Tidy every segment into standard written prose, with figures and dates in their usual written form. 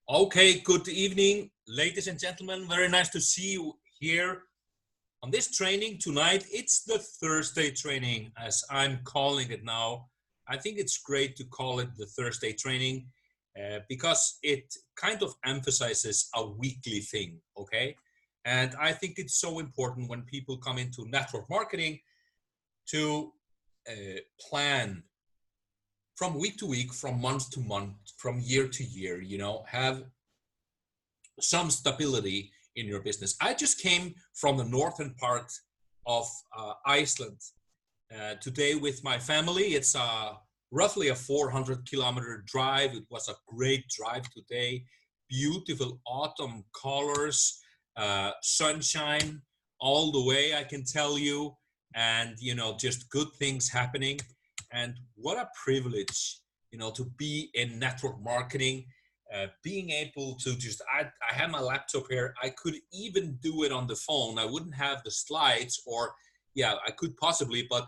Okay, good evening, ladies and gentlemen. Very nice to see you here on this training tonight. It's the Thursday training, as I'm calling it now. I think it's great to call it the Thursday training because it kind of emphasizes a weekly thing, okay? And I think it's so important when people come into network marketing to plan from week to week, from month to month, from year to year, have some stability in your business. I just came from the northern part of Iceland today with my family. It's roughly a 400-kilometer drive. It was a great drive today. Beautiful autumn colors, sunshine all the way, I can tell you, and just good things happening. And what a privilege, to be in network marketing, being able to I have my laptop here. I could even do it on the phone. I wouldn't have the slides, or yeah, I could possibly, but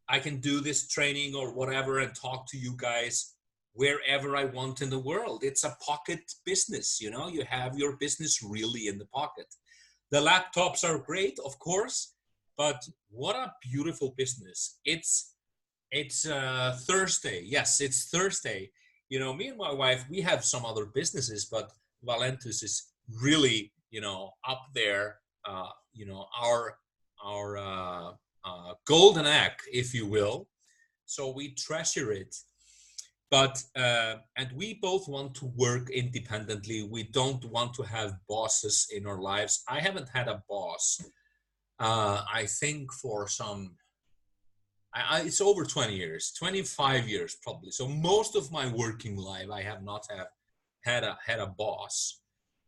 I can do this training or whatever and talk to you guys wherever I want in the world. It's a pocket business, you have your business really in the pocket. The laptops are great, of course, but what a beautiful business. It's Thursday. Yes, it's Thursday. Me and my wife, we have some other businesses, but Valentus is really, up there. Our golden egg, if you will. So we treasure it. But and we both want to work independently. We don't want to have bosses in our lives. I haven't had a boss. I think for some. It's over 20 years, 25 years probably. So most of my working life, I have not had a boss.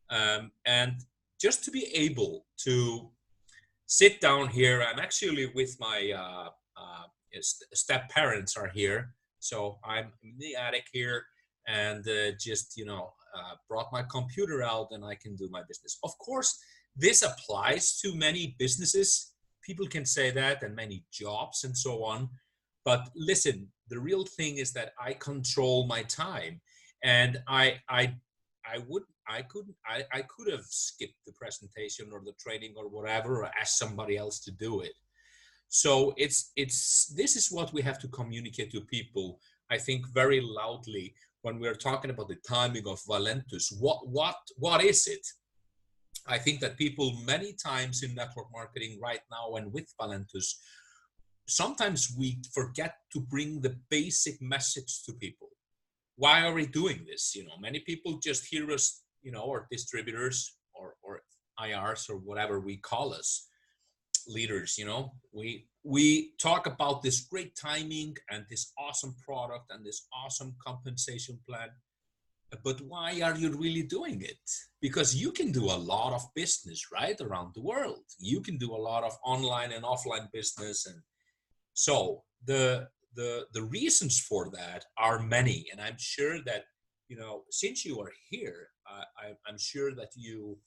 And just to be able to sit down here, I'm actually with my step parents are here. So I'm in the attic here and brought my computer out and I can do my business. Of course, this applies to many businesses. People can say that, and many jobs and so on. But listen, the real thing is that I control my time, and I could have skipped the presentation or the training or whatever, or asked somebody else to do it. So this is what we have to communicate to people, I think, very loudly when we're talking about the timing of Valentus. What is it? I think that people many times in network marketing right now and with Valentus, sometimes we forget to bring the basic message to people. Why are we doing this? Many people just hear us, or distributors or IRs or whatever we call us, leaders, we talk about this great timing and this awesome product and this awesome compensation plan. But why are you really doing it? Because you can do a lot of business right around the world. You can do a lot of online and offline business. And so the reasons for that are many. And I'm sure that, since you are here, I'm sure that you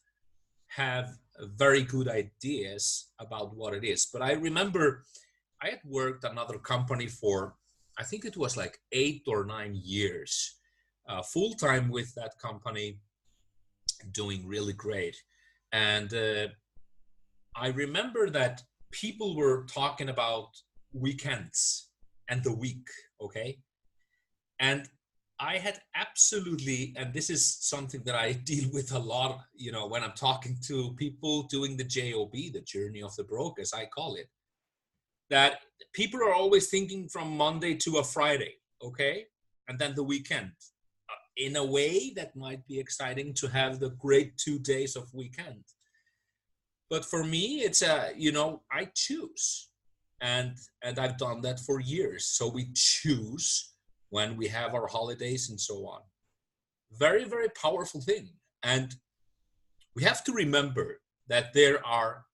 have very good ideas about what it is. But I remember I had worked another company for, I think it was like 8 or 9 years. Full-time with that company, doing really great. And I remember that people were talking about weekends and the week, okay? And I had absolutely, and this is something that I deal with a lot, when I'm talking to people doing the JOB, the journey of the broke, as I call it, that people are always thinking from Monday to a Friday, okay? And then the weekend. In a way, that might be exciting to have the great 2 days of weekend. But for me, it's I choose. And I've done that for years. So we choose when we have our holidays and so on. Very, very powerful thing. And we have to remember that there are,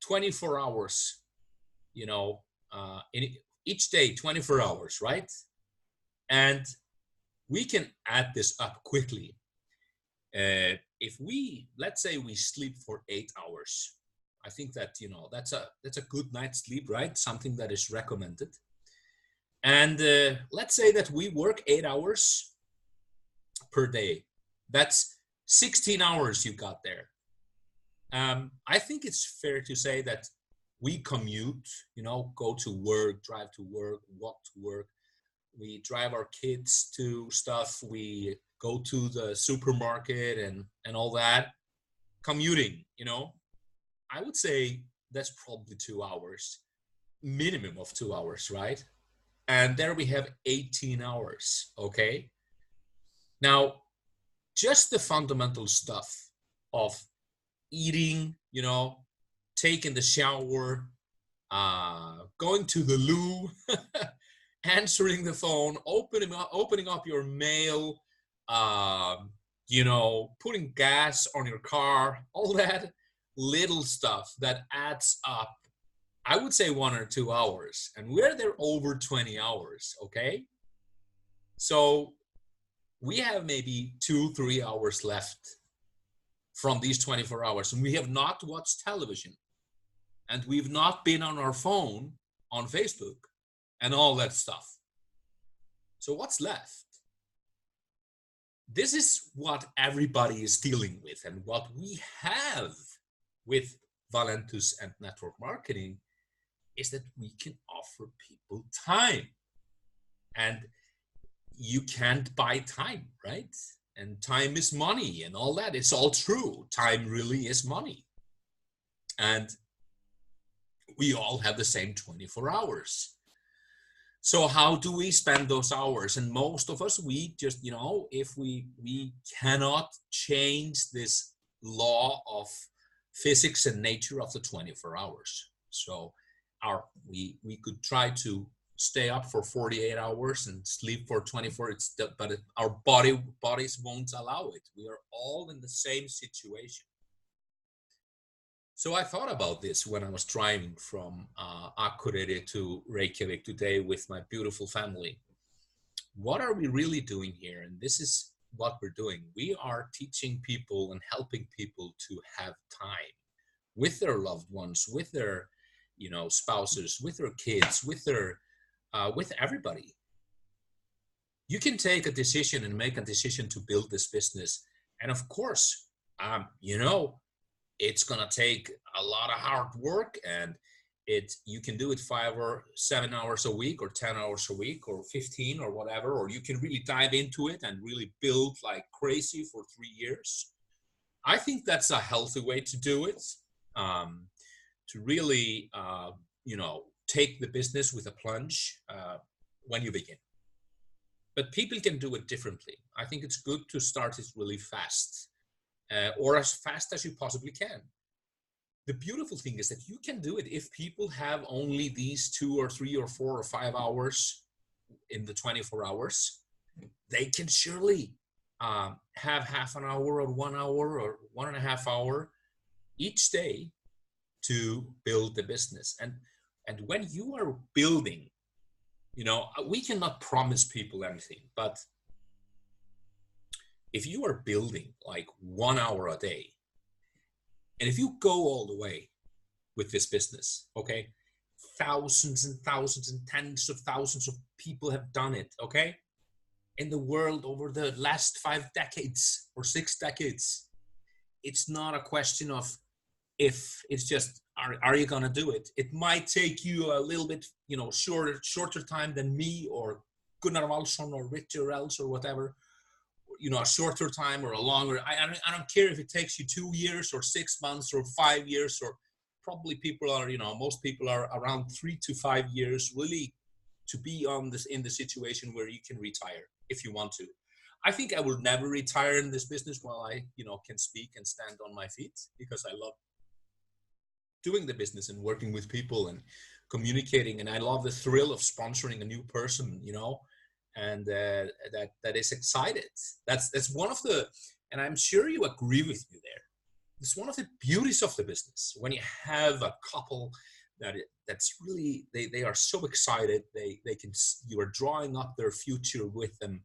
24 hours, in each day, 24 hours, right? And we can add this up quickly. If let's say we sleep for 8 hours, I think that, that's a good night's sleep, right? Something that is recommended. And let's say that we work 8 hours per day. That's 16 hours you got there. I think it's fair to say that we commute, go to work, drive to work, walk to work. We drive our kids to stuff. We go to the supermarket and all that. Commuting, I would say that's probably 2 hours, minimum of 2 hours, right? And there we have 18 hours, okay? Now, just the fundamental stuff of eating, taking the shower, going to the loo, answering the phone, opening up your mail, putting gas on your car, all that little stuff that adds up. I would say 1 or 2 hours, and we're there over 20 hours, okay? So we have maybe 2-3 hours left from these 24 hours, and we have not watched television, and we've not been on our phone on Facebook and all that stuff. So what's left? This is what everybody is dealing with, and what we have with Valentus and network marketing is that we can offer people time. And you can't buy time, right? And time is money and all that. It's all true. Time really is money. And we all have the same 24 hours. So how do we spend those hours? And most of us, we just, if we cannot change this law of physics and nature of the 24 hours. So we could try to stay up for 48 hours and sleep for 24, but our bodies won't allow it. We are all in the same situation. So I thought about this when I was driving from Akureyri to Reykjavik today with my beautiful family. What are we really doing here? And this is what we're doing. We are teaching people and helping people to have time with their loved ones, with their spouses, with their kids, with everybody. You can take a decision and make a decision to build this business. And of course, it's going to take a lot of hard work, and you can do it 5 or 7 hours a week, or 10 hours a week, or 15 or whatever, or you can really dive into it and really build like crazy for 3 years. I think that's a healthy way to do it, to really, take the business with a plunge when you begin. But people can do it differently. I think it's good to start it really fast. Or as fast as you possibly can. The beautiful thing is that you can do it if people have only these 2 or 3 or 4 or 5 hours in the 24 hours. They can surely have half an hour or 1 hour or 1.5 hours each day to build the business. And when you are building, we cannot promise people anything, but if you are building like 1 hour a day, and if you go all the way with this business, okay, thousands and thousands and tens of thousands of people have done it, okay, in the world over the last 5 decades or 6 decades. It's not a question of if, it's just, are you going to do it? It might take you a little bit, shorter time than me or Gunnar Walsson or Richard Ells or whatever. A shorter time or a longer. I don't care if it takes you 2 years or 6 months or 5 years, or probably people are, most people are around 3 to 5 years really to be in the situation where you can retire if you want to. I think I will never retire in this business while I, can speak and stand on my feet, because I love doing the business and working with people and communicating. And I love the thrill of sponsoring a new person, and that is excited. That's one of the, and I'm sure you agree with me there. It's one of the beauties of the business when you have a couple that's really, they are so excited. They can, you are drawing up their future with them,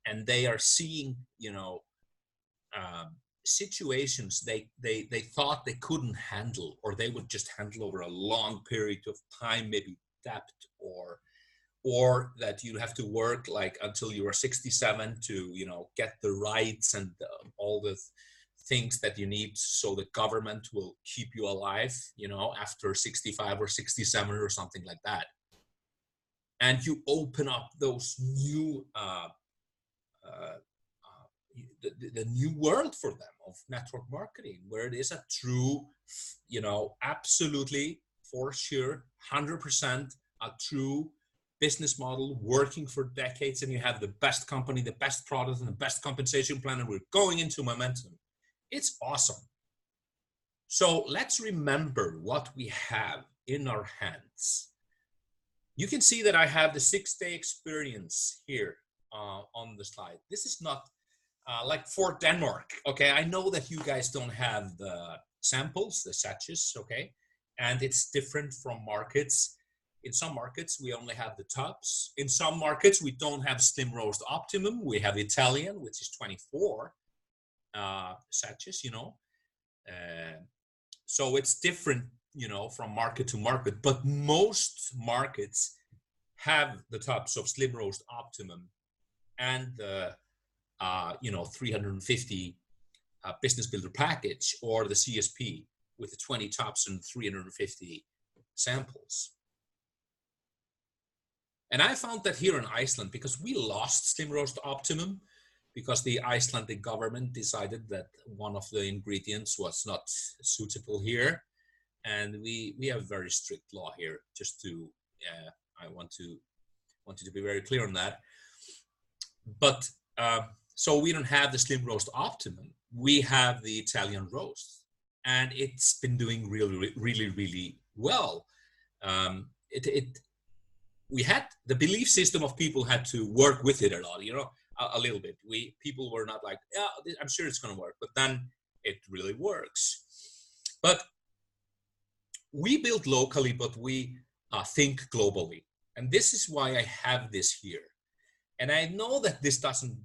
and they are seeing, situations they thought they couldn't handle, or they would just handle over a long period of time, maybe debt, or that you have to work like until you are 67 to, get the rights and all the things that you need so the government will keep you alive, you know, after 65 or 67 or something like that. And you open up those new the new world for them of network marketing, where it is a true, you know, absolutely for sure 100% a true business model working for decades, and you have the best company, the best product, and the best compensation plan, and we're going into momentum. It's awesome. So let's remember what we have in our hands. You can see that I have the 6-day experience here on the slide. This is not like for Denmark, okay? I know that you guys don't have the samples, the sachets, okay? And it's different from markets. In some markets, we only have the tops. In some markets, we don't have Slim Roast Optimum. We have Italian, which is 24 sachets, you know. So it's different, you know, from market to market. But most markets have the tops of Slim Roast Optimum and the, you know, 350 Business Builder package, or the CSP with the 20 tops and 350 samples. And I found that here in Iceland, because we lost Slim Roast Optimum, because the Icelandic government decided that one of the ingredients was not suitable here. And we have very strict law here, just to, I want you to be very clear on that. But, so we don't have the Slim Roast Optimum. We have the Italian roast, and it's been doing really, really, really well. We had the belief system of people had to work with it a lot, you know, a little bit. People were not like, yeah, I'm sure it's going to work, but then it really works. But we build locally, but we think globally, and this is why I have this here. And I know that this doesn't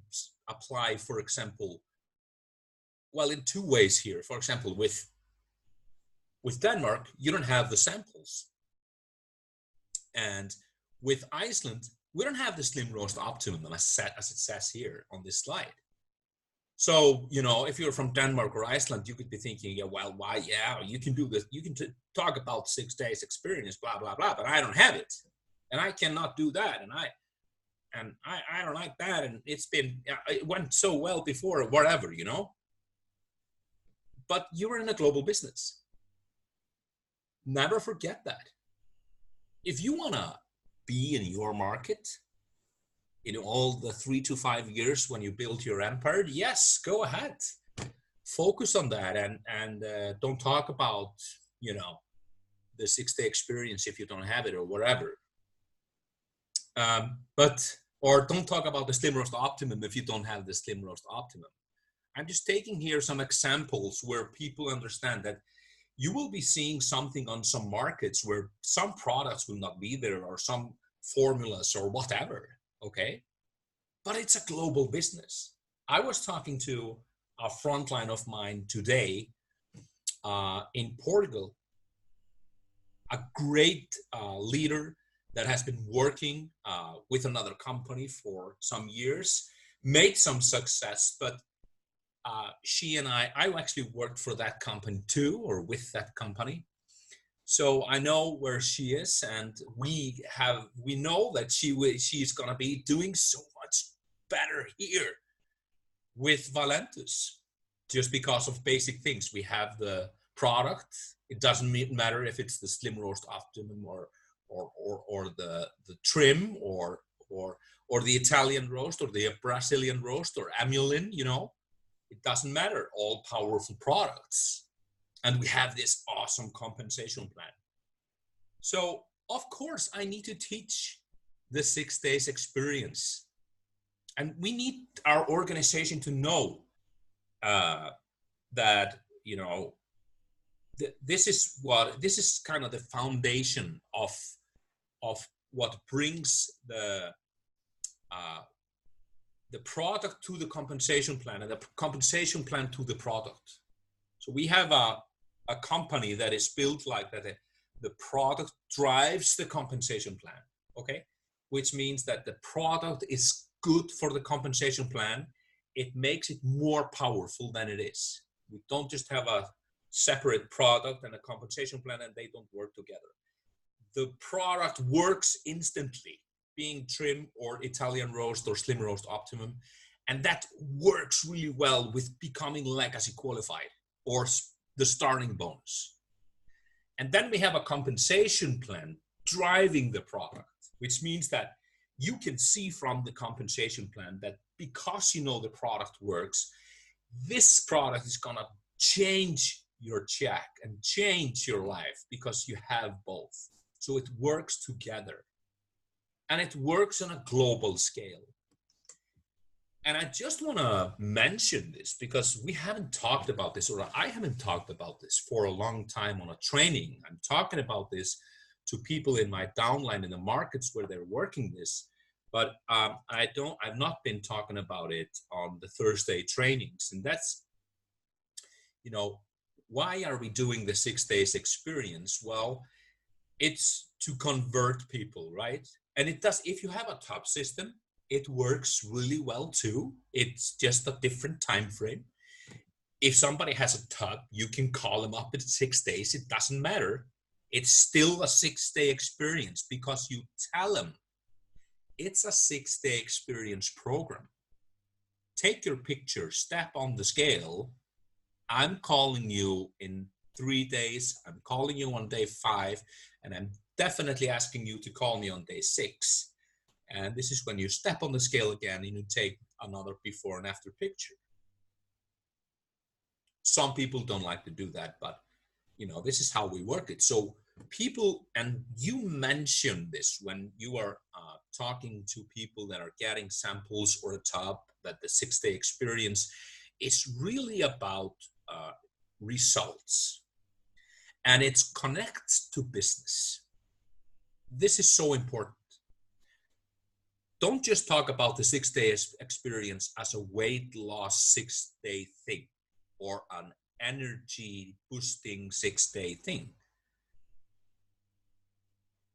apply, for example, well, in two ways here. For example, with Denmark, you don't have the samples. And with Iceland, we don't have the Slim Roast Optimum, as it says here on this slide. So, you know, if you're from Denmark or Iceland, you could be thinking, yeah, well, why? Yeah, you can do this. You can talk about 6 days experience, blah, blah, blah, but I don't have it. And I cannot do that. And I don't like that. And it went so well before, or whatever, you know. But you're in a global business. Never forget that. If you want to be in your market in all the 3 to 5 years when you build your empire, yes, go ahead. Focus on that, and don't talk about, you know, the 6-day experience if you don't have it or whatever. Or don't talk about the Slim Roast Optimum if you don't have the Slim Roast Optimum. I'm just taking here some examples where people understand that you will be seeing something on some markets where some products will not be there, or some formulas or whatever, okay? But it's a global business. I was talking to a frontline of mine today in Portugal, a great leader that has been working with another company for some years, made some success, but she and I actually worked for that company too, or with that company. So I know where she is, and we know that she's gonna be doing so much better here with Valentus, just because of basic things. We have the product. It doesn't matter if it's the Slim Roast Optimum or the trim or the Italian roast or the Brazilian roast or Amulin, you know. It doesn't matter, all powerful products. And we have this awesome compensation plan. So, of course, I need to teach the 6 days experience. And we need our organization to know that, you know, this is kind of the foundation of what brings the product to the compensation plan, and the compensation plan to the product. So we have a company that is built like that. The product drives the compensation plan, okay? Which means that the product is good for the compensation plan, it makes it more powerful than it is. We don't just have a separate product and a compensation plan and they don't work together. The product works instantly, being trim or Italian roast or slim roast optimum. And that works really well with becoming legacy qualified or the starting bonus. And then we have a compensation plan driving the product, which means that you can see from the compensation plan that because you know the product works, this product is going to change your check and change your life because you have both. So it works together. And it works on a global scale. And I just want to mention this because we haven't talked about this, or I haven't talked about this for a long time on a training. I'm talking about this to people in my downline in the markets where they're working this, but I've not been talking about it on the Thursday trainings. And that's, why are we doing the 6 days experience? Well, it's to convert people, right? And it does, if you have a top system, it works really well too. It's just a different time frame. If somebody has a tub, you can call them up in 6 days. It doesn't matter. It's still a 6-day experience because you tell them it's a 6-day experience program. Take your picture, step on the scale. I'm calling you in 3 days. I'm calling you on day 5, and I'm definitely asking you to call me on day 6. And this is when you step on the scale again and you take another before and after picture. Some people don't like to do that, but this is how we work it. So people, and you mentioned this when you are talking to people that are getting samples or a top, that the 6-day experience is really about results, and it's connects to business. This is so important. Don't just talk about the 6-day experience as a weight loss 6-day thing or an energy boosting 6-day thing.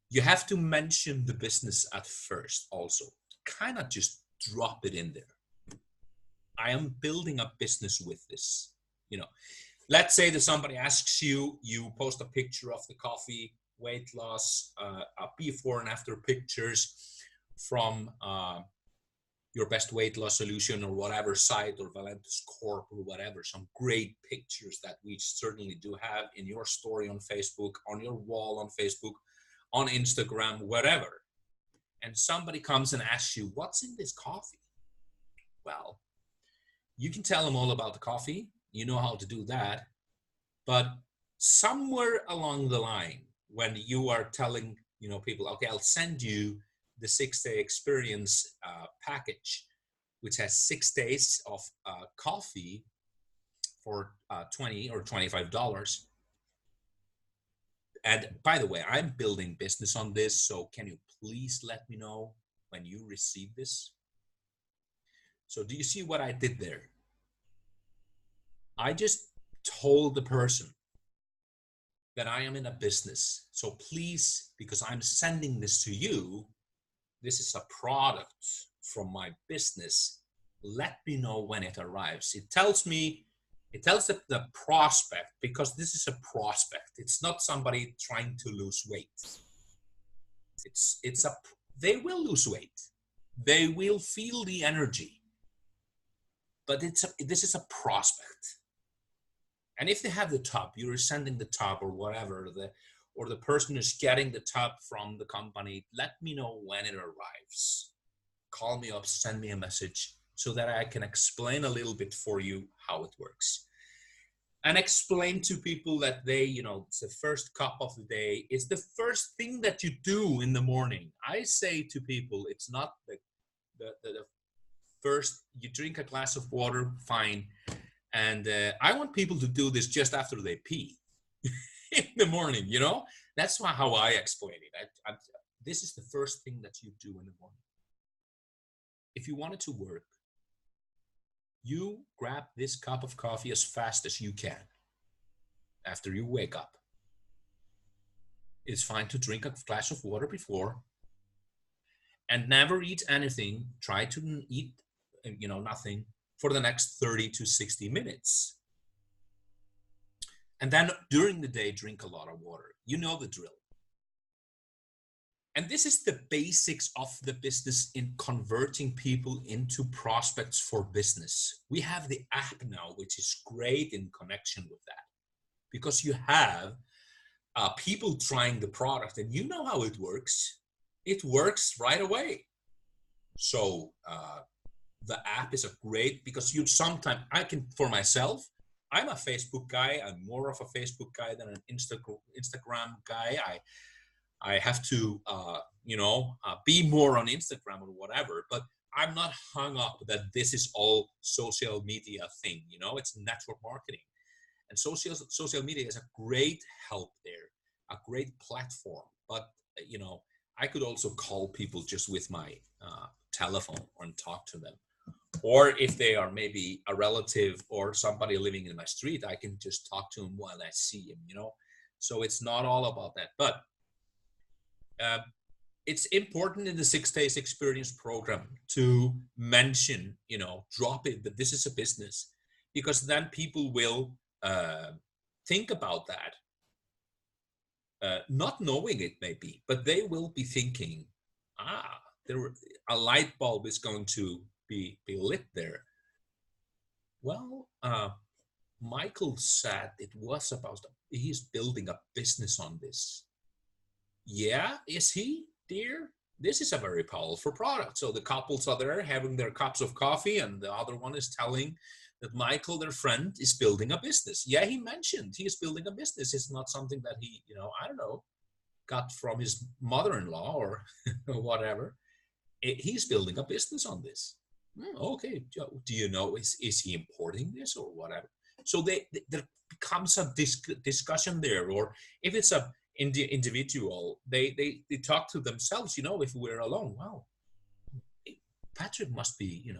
You have to mention the business at first also. Kind of just drop it in there. I am building a business with this. Let's say that somebody asks you, you post a picture of the coffee, weight loss, a before and after pictures from your best weight loss solution or whatever site, or Valentus Corp or whatever, some great pictures that we certainly do have in your story on Facebook, on your wall on Facebook, on Instagram, whatever. And somebody comes and asks you, what's in this coffee? Well, you can tell them all about the coffee. You know how to do that. But somewhere along the line, when you are telling people, okay, I'll send you the 6-day experience package, which has 6 days of coffee for $20 or $25. And by the way, I'm building business on this, so can you please let me know when you receive this? So do you see what I did there? I just told the person that I am in a business. So please, because I'm sending this to you, this is a product from my business. Let me know when it arrives. It tells the prospect, because this is a prospect. It's not somebody trying to lose weight. They will lose weight. They will feel the energy. But this is a prospect. And if they have the top, you're sending the top or whatever, or the person is getting the top from the company, let me know when it arrives. Call me up, send me a message so that I can explain a little bit for you how it works. And explain to people that it's the first cup of the day. It's the first thing that you do in the morning. I say to people, it's not the first, you drink a glass of water, fine. And I want people to do this just after they pee in the morning, That's how I explain it. This is the first thing that you do in the morning. If you want it to work, you grab this cup of coffee as fast as you can after you wake up. It's fine to drink a glass of water before, and never eat anything. Try to eat, nothing for the next 30 to 60 minutes. And then during the day, drink a lot of water. You know the drill. And this is the basics of the business in converting people into prospects for business. We have the app now, which is great in connection with that, because you have people trying the product and you know how it works. It works right away. So the app is a great, because you sometimes, I can, for myself, I'm a Facebook guy. I'm more of a Facebook guy than an Instagram guy. I have to, be more on Instagram or whatever, but I'm not hung up that this is all social media thing. It's network marketing, and social media is a great help there, a great platform. But I could also call people just with my telephone and talk to them. Or if they are maybe a relative or somebody living in my street, I can just talk to him while I see him. So it's not all about that, but it's important in the 6 days experience program to mention, drop it, that this is a business, because then people will think about that, not knowing it maybe, but they will be thinking, a light bulb is going to be lit there. Well, Michael said it was about, he's building a business on this. Yeah, is he, dear? This is a very powerful product. So the couples are there having their cups of coffee, and the other one is telling that Michael, their friend, is building a business. Yeah, he mentioned he is building a business. It's not something that he, I don't know, got from his mother-in-law or whatever. He's building a business on this. Okay, do you know, is he importing this or whatever? So there becomes a discussion there. Or if it's a individual, they talk to themselves, if we're alone, wow, Patrick must be,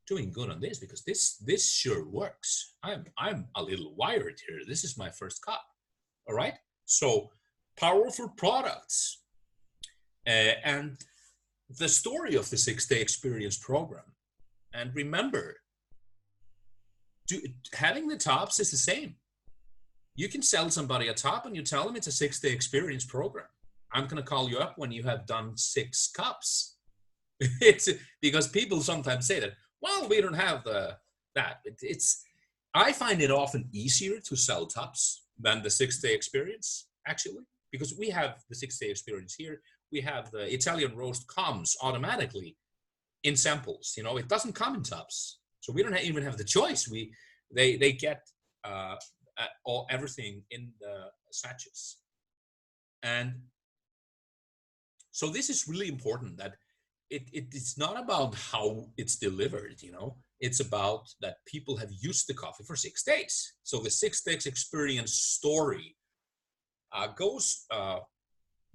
doing good on this, because this sure works. I'm a little wired here. This is my first cup. All right. So powerful products. And the story of the 6 day experience program. And remember, having the tops is the same. You can sell somebody a top and you tell them it's a 6 day experience program. I'm going to call you up when you have done 6 cups. It's because people sometimes say that, well, we don't have that. I find it often easier to sell tops than the 6 day experience, actually, because we have the 6 day experience here. We have the Italian roast comes automatically in samples. It doesn't come in tops, so we don't even have the choice. They get everything in the sachets, and so this is really important, that it's not about how it's delivered. It's about that people have used the coffee for 6 days. So the 6 days experience story goes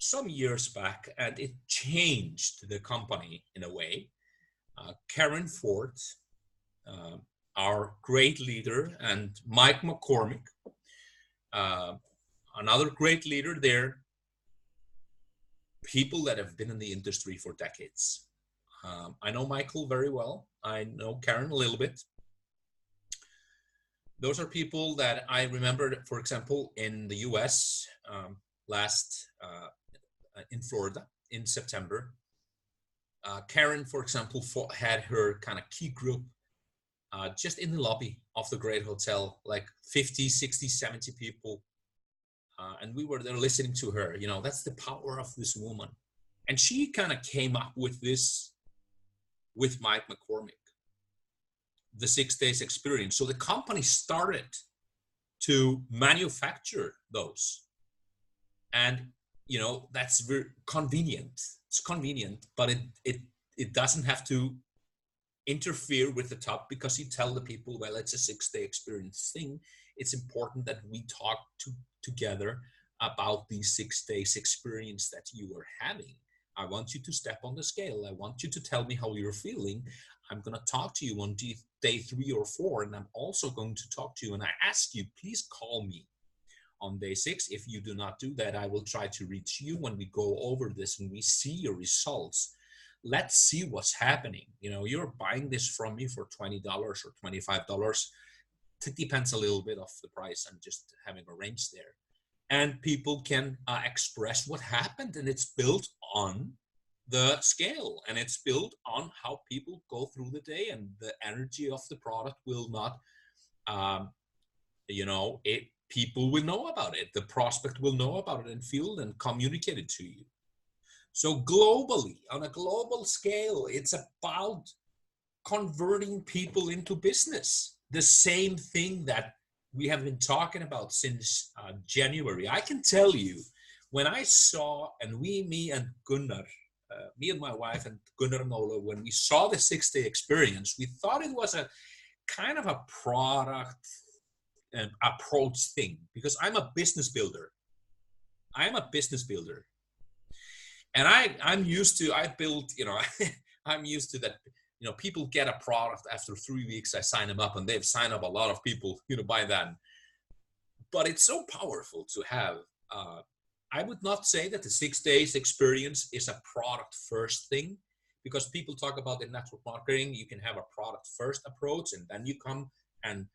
some years back, and it changed the company in a way. Karen Ford, our great leader, and Mike McCormick, another great leader there, people that have been in the industry for decades. I know Michael very well. I know Karen a little bit. Those are people that I remember, for example, in the US in Florida in September. Karen, for example, had her kind of key group just in the lobby of the Great Hotel, like 50, 60, 70 people. And we were there listening to her. That's the power of this woman. And she kind of came up with this with Mike McCormick, the 6 days experience. So the company started to manufacture those. And, that's very convenient. It's convenient, but it doesn't have to interfere with the top, because you tell the people, well, it's a 6 day experience thing. It's important that we talk together about the 6 days experience that you are having. I want you to step on the scale. I want you to tell me how you're feeling. I'm going to talk to you on day 3 or 4, and I'm also going to talk to you. And I ask you, please call me on day 6. If you do not do that, I will try to reach you when we go over this and we see your results. let's see what's happening. You know, you're buying this from me for $20 or $25. It depends a little bit of the price I'm just having a range there. And people can express what happened, and it's built on the scale, and it's built on how people go through the day, and the energy of the product will not, um, people will know about it. The prospect will know about it and feel and communicate it to you. So globally, on a global scale, it's about converting people into business. The same thing that we have been talking about since January. I can tell you, when I saw, and me and Gunnar, me and my wife and Gunnar Nola, when we saw the 6-day experience, we thought it was a kind of a product and approach thing, because I'm a business builder. And I'm used to, I'm used to that, people get a product after 3 weeks. I sign them up, and they've signed up a lot of people, by then. But it's so powerful to have. I would not say that the 6 days experience is a product first thing, because people talk about in network marketing, you can have a product first approach, and then you come and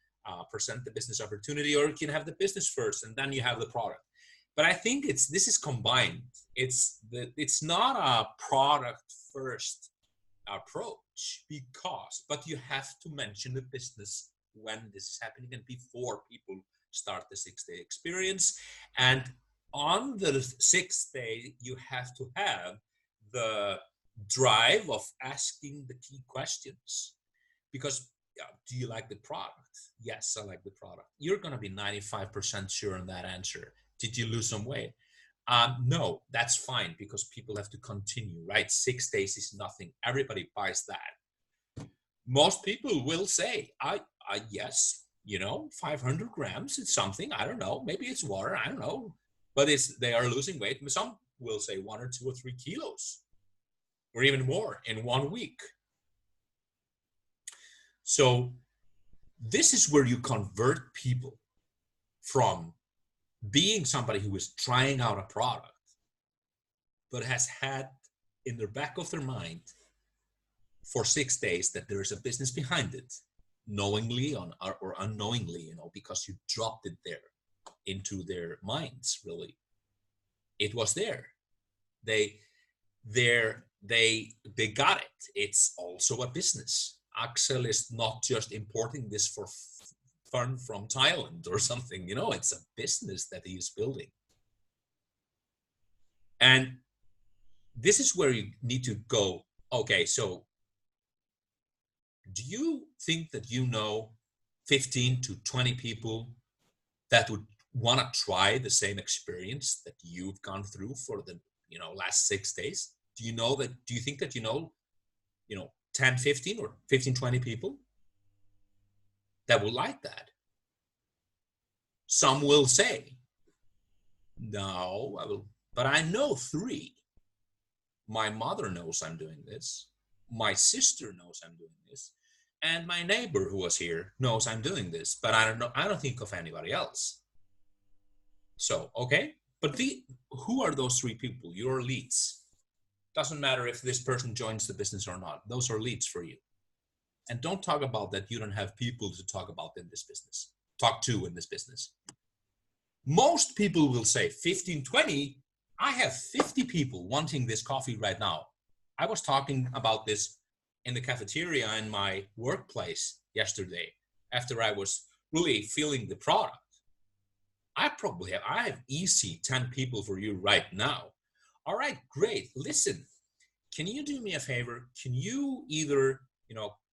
present the business opportunity, or you can have the business first and then you have the product. But I think this is combined. It's not a product first approach, but you have to mention the business when this is happening and before people start the 6-day experience. And on the 6th day, you have to have the drive of asking the key questions, because do you like the product? Yes, I like the product. You're going to be 95% sure on that answer. Did you lose some weight? No, that's fine, because people have to continue, right? 6 days is nothing. Everybody buys that. Most people will say, yes, 500 grams, it's something. I don't know. Maybe it's water. I don't know. But they are losing weight. Some will say 1 or 2 or 3 kilos or even more in 1 week. So this is where you convert people from being somebody who is trying out a product, but has had in the back of their mind for 6 days that there is a business behind it, knowingly or unknowingly, because you dropped it there into their minds. Really, it was there. They got it. It's also a business. Axel is not just importing this for fun from Thailand or something. It's a business that he is building. And this is where you need to go, okay, so do you think that 15 to 20 people that would want to try the same experience that you've gone through for the last 6 days? Do you think that 10, 15 or 15, 20 people that will like that? Some will say, no, but I know 3. My mother knows I'm doing this. My sister knows I'm doing this. And my neighbor who was here knows I'm doing this, but I don't think of anybody else. So, okay, but who are those 3 people? Your leads. Doesn't matter if this person joins the business or not. Those are leads for you. And don't talk about that you don't have people to talk about in this business. Talk to in this business. Most people will say 15, 20. I have 50 people wanting this coffee right now. I was talking about this in the cafeteria in my workplace yesterday after I was really feeling the product. I have easy 10 people for you right now. All right, great. Listen, can you do me a favor? Can you either,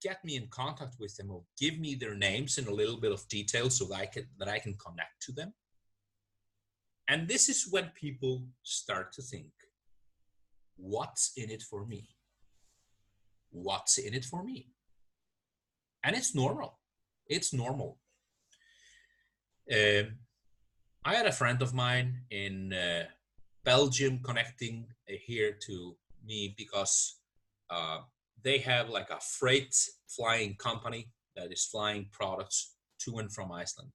get me in contact with them or give me their names in a little bit of detail so that I can connect to them? And this is when people start to think, what's in it for me? What's in it for me? And it's normal. It's normal. I had a friend of mine in Belgium connecting here to me because they have like a freight flying company that is flying products to and from Iceland.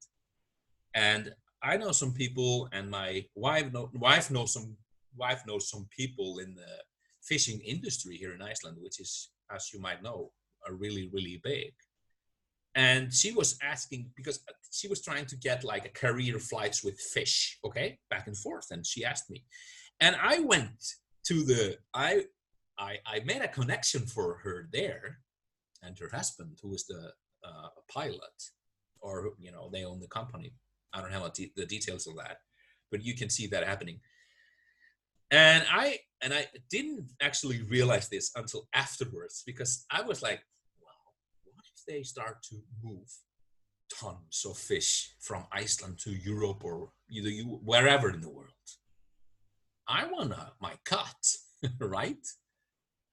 And I know some people, and my wife knows some people in the fishing industry here in Iceland, which is, as you might know, are really, really big. And she was asking, because she was trying to get like a career flights with fish, okay, back and forth. And she asked me, and I went to I made a connection for her there, and her husband, who was the pilot, or they own the company. I don't have the details of that, but you can see that happening. And I didn't actually realize this until afterwards, because I was like, they start to move tons of fish from Iceland to Europe or either wherever in the world. I want my cut, right?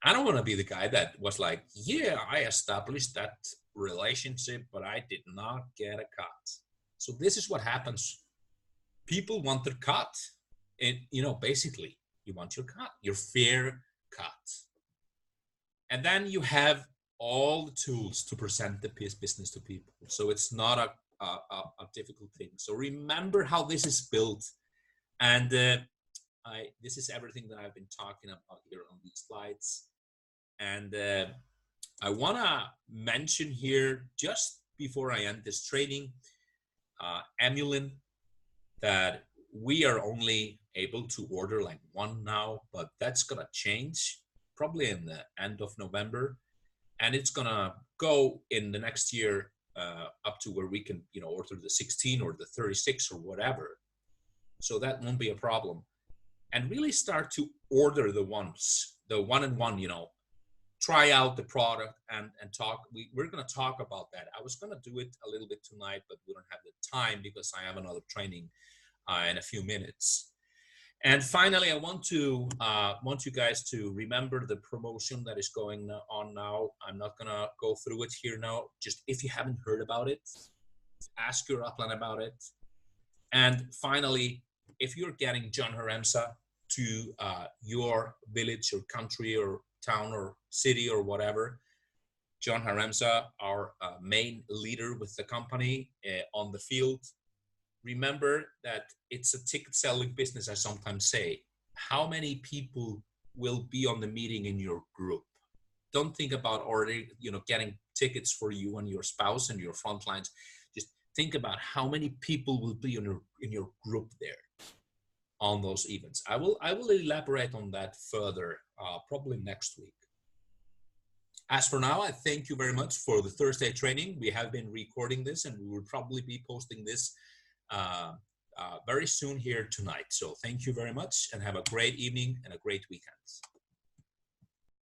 I don't want to be the guy that was like, yeah, I established that relationship, but I did not get a cut. So this is what happens. People want their cut. And, basically, you want your cut, your fair cut. And then you have all the tools to present the business to people. So it's not a difficult thing. So remember how this is built. And this is everything that I've been talking about here on these slides. And I want to mention here, just before I end this training, Emulin, that we are only able to order like one now, but that's going to change probably in the end of November. And it's going to go in the next year up to where we can, order the 16 or the 36 or whatever. So that won't be a problem. And really start to order the one-on-one, try out the product and talk. We're going to talk about that. I was going to do it a little bit tonight, but we don't have the time because I have another training in a few minutes. And finally, I want you guys to remember the promotion that is going on now. I'm not gonna go through it here now. Just if you haven't heard about it, ask your upline about it. And finally, if you're getting John Haremsa to your village or country or town or city or whatever, John Haremsa, our main leader with the company on the field, remember that it's a ticket selling business. I sometimes say, how many people will be on the meeting in your group? Don't think about already, getting tickets for you and your spouse and your front lines. Just think about how many people will be in your group there on those events. I will elaborate on that further, probably next week. As for now, I thank you very much for the Thursday training. We have been recording this, and we will probably be posting this very soon here tonight. So thank you very much, and have a great evening and a great weekend.